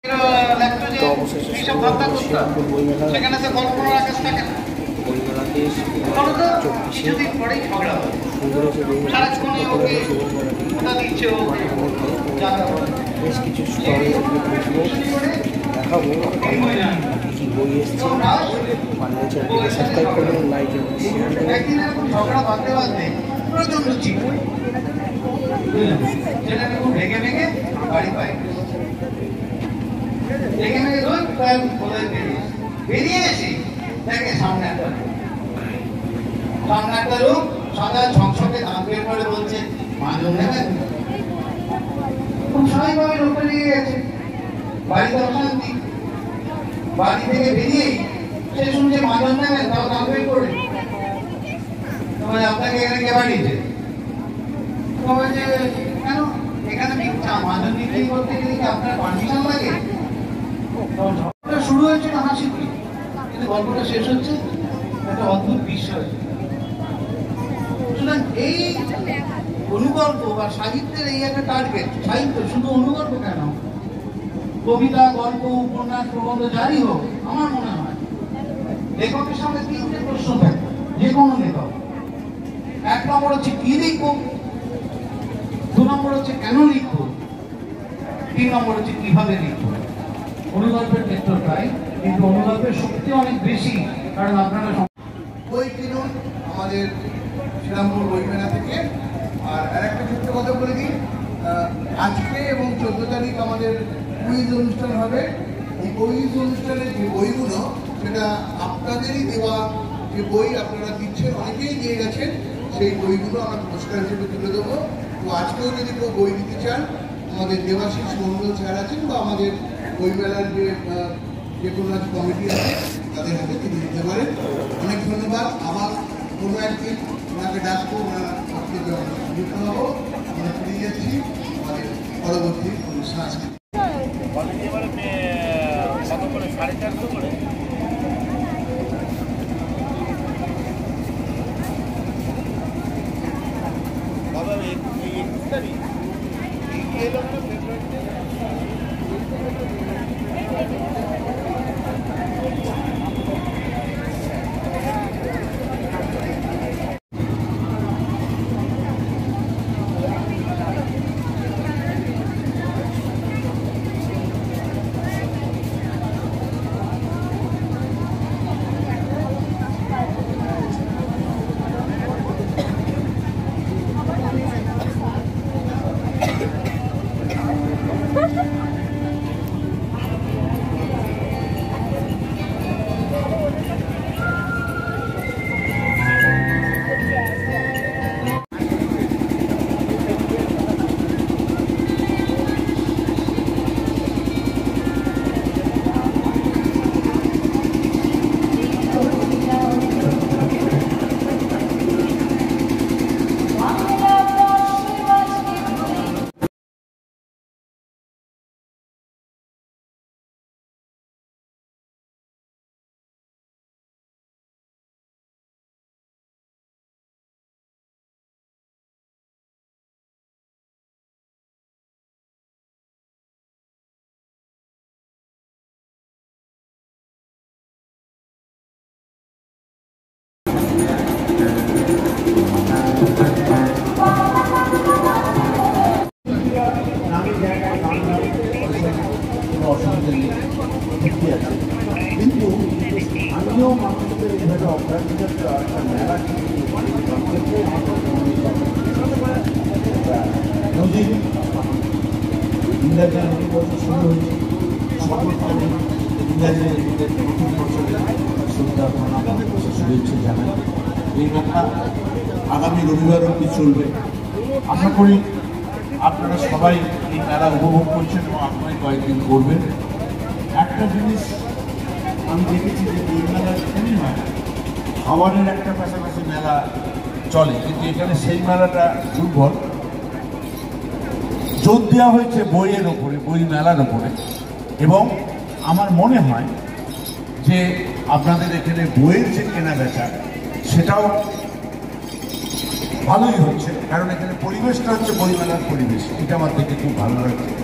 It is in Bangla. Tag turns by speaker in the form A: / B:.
A: তো অবশেষে শ্রীরামপুর বইমেলা বইমেলাতে 24শে সুন্দর হচ্ছে বইমেলাটি বেশ কিছু স্টলে দেখাবো কি বই এসছে মানে চ্যানেলটিকে সাবস্ক্রাইব করবেন, লাইক এবং শেয়ার করবেন।
B: বেরিয়ে এসে দেখে সামনে একটা লোক সাদা ঝকঝকে দাম বের করে বলছে মাজন নেবেন। খুব স্বাভাবিকভাবে লোকটা লেগে গেছে, বাড়িতে অশান্তি, বাড়ি থেকে বেরিয়েই সে শুনছে মাজন নেবেন, তাও দাম বের করে। আপনাকে এখানে কে বাড়িয়েছে? কেন এখানে মাজন বিক্রি করতে গেলে কি আপনার পারমিশন লাগে? শুরু হয়েছিল হাসি দিয়ে, কিন্তু গল্পটা শেষ হচ্ছে একটা অদ্ভুত বিষয়। সুতরাং এই অনুগল্প বা সাহিত্যের এই একটা টার্গেট, সাহিত্য শুধু অনুগল্প কেন, কবিতা, গল্প, উপন্যাস, প্রবন্ধ যাই হোক, আমার মনে হয় লেখকের সামনে তিনটে প্রশ্ন থাকে যে কোনো লেখক। 1 নম্বর হচ্ছে কি লিখবো, 2 নম্বর হচ্ছে কেন লিখবো, 3 নম্বর হচ্ছে কিভাবে লিখবো। অনুগল্পের ক্ষেত্রটাই, কিন্তু অনুগল্পের শক্তি অনেক বেশি, কারণ আপনারা বই কিনুন আমাদের শ্রীরামপুর বইমেলা থেকে। আর একটা ছোট্ট কথা বলে দিই, আজকে এবং 14 তারিখ আমাদের কুইজ অনুষ্ঠান হবে। এই কুইজ অনুষ্ঠানের যে বইগুলো, সেটা আপনাদেরই দেওয়া যে বই আপনারা দিচ্ছেন, অনেকেই দিয়ে গেছেন, সেই বইগুলো আমরা পুরস্কার হিসেবে তুলে দেবো। তো আজকেও যদি কেউ বই দিতে চান, আমাদের দেবাশিস মন্ডল স্যার আছেন বা আমাদের বইমেলার যে কোনো কমিটি আছে তাদের হাতে তিনি দিতে পারেন। অনেক ধন্যবাদ। আবার কোনো একদিন ওনাকে ডাকবো, ওনারা যুক্ত হবো। আমরা ফিরে যাচ্ছি আমাদের পরবর্তী অনুষ্ঠান আজকে। কিন্তু আমিও মানুষদের এইভাবে অগ্রাধিকার একটা মেলা নদীর ইংরাজি নতুন বছর শুরু হয়েছে, সর্বপ্রথমে ইংরাজি নতুন বছরের শুভেচ্ছা জানাই। এই মেলা আগামী রবিবার অবধি চলবে। আশা করি আপনারা সবাই এই মেলা উপভোগ করছেন এবং আপনারা কয়েকদিন করবেন। একটা জিনিস আমি দেখেছি যে এই মেলার এখানেই হয়, খাবারের একটা পাশাপাশি মেলা চলে, কিন্তু এখানে সেই মেলাটা দুর্বল। জোর দেওয়া হয়েছে বইয়ের ওপরে, বই মেলার ওপরে, এবং আমার মনে হয় যে আপনাদের এখানে বইয়ের যে কেনা বেচা সেটাও ভালোই হচ্ছে, কারণ এখানে পরিবেশটা হচ্ছে বইমেলার পরিবেশ। এটা আমার দেখে খুব ভালো লাগছে।